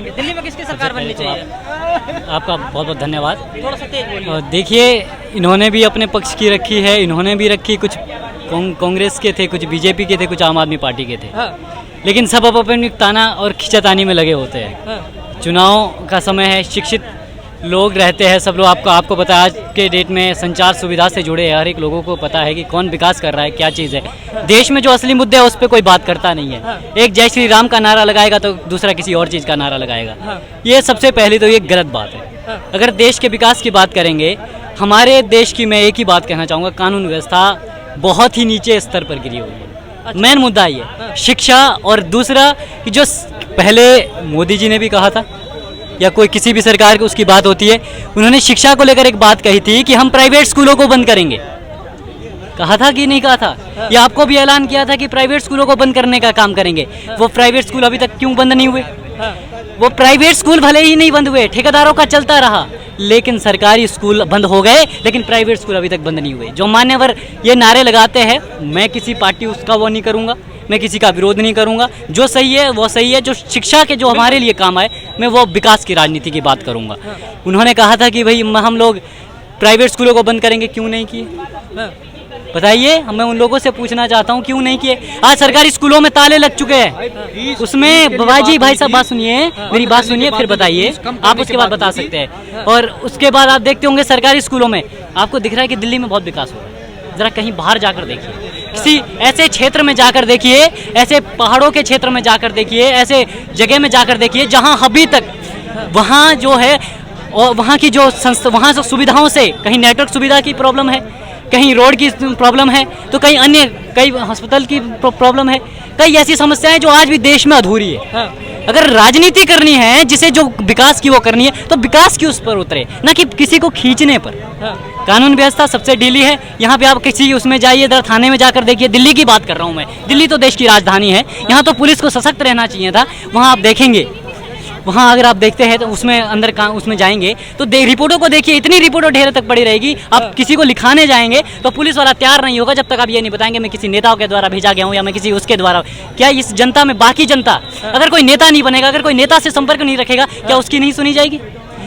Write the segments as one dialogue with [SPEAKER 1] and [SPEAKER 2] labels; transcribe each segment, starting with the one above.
[SPEAKER 1] दिल्ली में किसकी सरकार बननी चाहिए?
[SPEAKER 2] आपका बहुत बहुत धन्यवाद।
[SPEAKER 1] थोड़ा सा तेज बोलिए।
[SPEAKER 2] देखिए, इन्होंने भी अपने पक्ष की रखी है, इन्होंने भी रखी, कुछ कांग्रेस के थे, कुछ बीजेपी के थे, कुछ आम आदमी पार्टी के थे।
[SPEAKER 1] हाँ,
[SPEAKER 2] लेकिन सब अपनी ताना और खींचातानी में लगे होते हैं।
[SPEAKER 1] हाँ,
[SPEAKER 2] चुनाव का समय है, शिक्षित लोग रहते हैं, सब लोग आपको पता है आज के डेट में संचार सुविधा से जुड़े हैं, हर एक लोगों को पता है कि कौन विकास कर रहा है, क्या चीज़ है। देश में जो असली मुद्दे है उस पर कोई बात करता नहीं है। एक जय श्री राम का नारा लगाएगा तो दूसरा किसी और चीज़ का नारा लगाएगा। ये सबसे पहले तो ये गलत बात है। अगर देश के विकास की बात करेंगे, हमारे देश की मैं एक ही बात कहना चाहूँगा, कानून व्यवस्था बहुत ही नीचे स्तर पर गिरी हुई है। मेन मुद्दा ये शिक्षा, और दूसरा कि जो पहले मोदी जी ने भी कहा था या कोई किसी भी सरकार की उसकी बात होती है, उन्होंने शिक्षा को लेकर एक बात कही थी कि हम प्राइवेट स्कूलों को बंद करेंगे। कहा था कि नहीं कहा था? या आपको भी ऐलान किया था कि प्राइवेट स्कूलों को बंद करने का काम करेंगे। वो प्राइवेट स्कूल अभी तक क्यों बंद नहीं हुए? वो प्राइवेट स्कूल भले ही नहीं बंद हुए, ठेकेदारों का चलता रहा, लेकिन सरकारी स्कूल बंद हो गए, लेकिन प्राइवेट स्कूल अभी तक बंद नहीं हुए। जो मान्यवर ये नारे लगाते हैं, मैं किसी पार्टी उसका वो नहीं करूँगा, मैं किसी का विरोध नहीं करूंगा। जो सही है वो सही है। जो शिक्षा के जो हमारे लिए काम आए, मैं वो विकास की राजनीति की बात करूंगा। उन्होंने कहा था कि भाई हम लोग प्राइवेट स्कूलों को बंद करेंगे, क्यों नहीं किए? बताइए, मैं उन लोगों से पूछना चाहता हूं क्यों नहीं किए। आज सरकारी स्कूलों में ताले लग चुके हैं, उसमें बाबाजी भाई साहब बात सुनिए, मेरी बात सुनिए, फिर बताइए, आप उसके बाद बता सकते हैं। और उसके बाद आप देखते होंगे सरकारी स्कूलों में आपको दिख रहा है कि दिल्ली में बहुत विकास हो रहा है। जरा कहीं बाहर जाकर देखिए, किसी ऐसे क्षेत्र में जाकर देखिए, ऐसे पहाड़ों के क्षेत्र में जाकर देखिए, ऐसे जगह में जाकर देखिए जहां अभी तक वहां जो है और वहां की जो वहां से सुविधाओं से कहीं नेटवर्क सुविधा की प्रॉब्लम है, कहीं रोड की प्रॉब्लम है, तो कहीं अन्य कई अस्पताल की प्रॉब्लम है, कई ऐसी समस्याएं जो आज भी देश में अधूरी है। अगर राजनीति करनी है, जिसे जो विकास की वो करनी है, तो विकास की उस पर उतरे, ना कि किसी को खींचने पर। कानून व्यवस्था सबसे ढीली है। यहाँ पे आप किसी उसमें जाइए, इधर थाने में जाकर देखिए, दिल्ली की बात कर रहा हूँ मैं, दिल्ली तो देश की राजधानी है, यहाँ तो पुलिस को सशक्त रहना चाहिए था। वहाँ आप देखेंगे, वहाँ अगर आप देखते हैं तो उसमें अंदर उसमें जाएंगे तो रिपोर्टों को देखिए, इतनी रिपोर्टों ढेर तक पड़ी रहेगी। आप किसी को लिखाने जाएंगे तो पुलिस वाला तैयार नहीं होगा जब तक आप ये नहीं बताएंगे मैं किसी नेताओं के द्वारा भेजा गया हूँ या मैं किसी उसके द्वारा। क्या इस जनता में बाकी जनता, अगर कोई नेता नहीं बनेगा, अगर कोई नेता से संपर्क नहीं रखेगा, क्या उसकी नहीं सुनी जाएगी?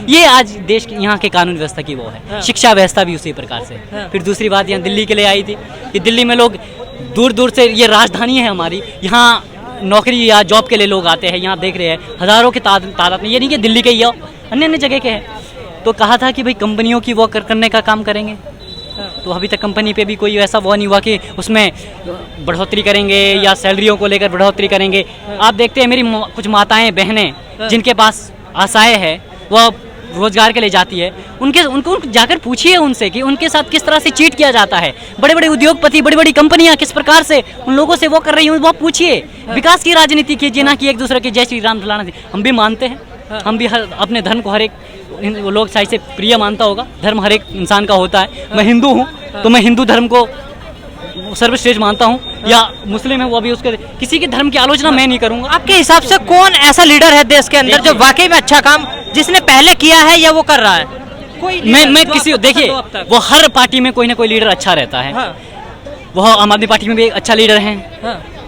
[SPEAKER 2] ये आज देश यहाँ के कानून व्यवस्था की वो है। शिक्षा व्यवस्था भी उसी प्रकार से। फिर दूसरी बात यहाँ दिल्ली के लिए आई थी कि दिल्ली में लोग दूर दूर से, ये राजधानी है हमारी, यहाँ नौकरी या जॉब के लिए लोग आते हैं। यहाँ देख रहे हैं हज़ारों की तादाद में, ये नहीं कि दिल्ली के ही हो, अन्य अन्य जगह के हैं। तो कहा था कि भाई कंपनियों की वो करने का काम करेंगे, तो अभी तक कंपनी पे भी कोई ऐसा वो नहीं हुआ कि उसमें बढ़ोतरी करेंगे या सैलरियों को लेकर बढ़ोतरी करेंगे। आप देखते हैं मेरी कुछ माताएं बहनें जिनके पास आशाएं हैं, वो रोजगार के लिए जाती है, उनको जाकर पूछिए उनसे कि उनके साथ किस तरह से चीट किया जाता है। बड़े बड़े उद्योगपति, बड़ी बड़ी कंपनियां किस प्रकार से उन लोगों से वो कर रही हैं, वो पूछिए। विकास की राजनीति कीजिए, ना कि एक दूसरे के जय श्री राम फलाना। हम भी मानते हैं, हम भी अपने धर्म को हर एक लोग शायद से प्रिय मानता होगा, धर्म हर एक इंसान का होता है। मैं हिंदू हूँ तो मैं हिंदू धर्म को सर्वश्रेष्ठ मानता हूँ, या मुस्लिम है वो भी, उसके किसी के धर्म की आलोचना मैं नहीं करूँगा।
[SPEAKER 1] आपके हिसाब से कौन ऐसा लीडर है देश के अंदर जो वाकई में अच्छा काम जिसने पहले किया है या वो कर रहा है? कोई
[SPEAKER 2] मैं किसी, देखिए वो हर पार्टी में कोई ना कोई लीडर अच्छा रहता है। वो आम आदमी पार्टी में भी अच्छा लीडर है,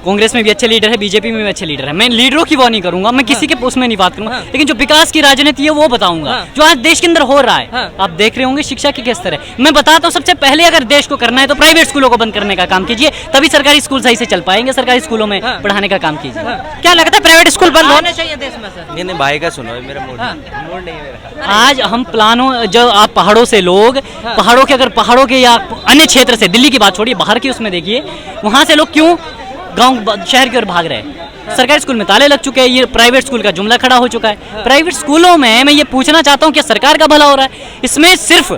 [SPEAKER 2] कांग्रेस में भी अच्छे लीडर है, बीजेपी में भी अच्छे लीडर है। मैं लीडरों की वो नहीं करूंगा, मैं किसी के उसमें नहीं बात करूंगा, लेकिन जो विकास की राजनीति है वो बताऊंगा, जो आज देश के अंदर हो रहा है। आप देख रहे होंगे शिक्षा की किस तरह। मैं बताता हूँ, सबसे पहले अगर देश को करना है तो प्राइवेट स्कूलों को बंद करने का काम कीजिए, तभी सरकारी स्कूल सही से चल पाएंगे। सरकारी स्कूलों में पढ़ाने का काम कीजिए।
[SPEAKER 1] क्या लगता है प्राइवेट स्कूल बंद होने चाहिए देश में? सर
[SPEAKER 3] नहीं, भाई का सुनो, मेरा मूड नहीं है मेरा।
[SPEAKER 2] आज हम प्लानों, जो आप पहाड़ों से लोग, पहाड़ों के, अगर पहाड़ों के या अन्य क्षेत्र से, दिल्ली की बात छोड़िए, बाहर की उसमें देखिए, वहाँ से लोग क्यों गांव शहर की ओर भाग रहे हैं। सरकारी स्कूल में ताले लग चुके हैं, ये प्राइवेट स्कूल का जुमला खड़ा हो चुका है। प्राइवेट स्कूलों में मैं ये पूछना चाहता हूँ कि सरकार का भला हो रहा है? इसमें सिर्फ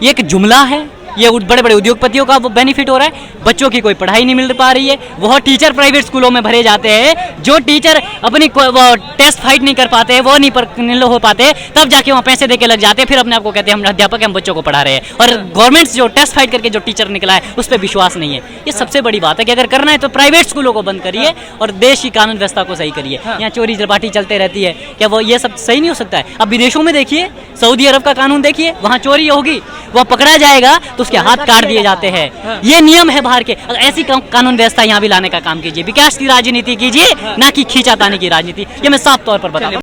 [SPEAKER 2] ये एक जुमला है, ये बड़े बड़े उद्योगपतियों का वो बेनिफिट हो रहा है। बच्चों की कोई पढ़ाई नहीं मिल पा रही है। वह टीचर प्राइवेट स्कूलों में भरे जाते हैं, जो टीचर अपनी वो टेस्ट फाइट नहीं कर पाते, वो नहीं हो पाते, तब जाके वहाँ पैसे देके लग जाते हैं, फिर अपने आप को कहते हैं हम अध्यापक हैं, हम बच्चों को पढ़ा रहे हैं। और गवर्नमेंट जो टेस्ट फाइट करके जो टीचर निकला है उस पर विश्वास नहीं है। ये सबसे बड़ी बात है कि अगर करना है तो प्राइवेट स्कूलों को बंद करिए और देश की कानून व्यवस्था को सही करिए। यहाँ चोरी चपाटी चलते रहती है, क्या वो ये सब सही नहीं हो सकता है? अब विदेशों में देखिए, सऊदी अरब का कानून देखिए, वहाँ चोरी होगी, वह पकड़ा जाएगा तो उसके हाथ काट दिए जाते हैं। ये नियम है बाहर के। ऐसी कानून व्यवस्था यहाँ भी लाने का काम कीजिए, विकास की राजनीति कीजिए, ना कि खींचातानी की राजनीति। ये मैं साफ तौर पर बता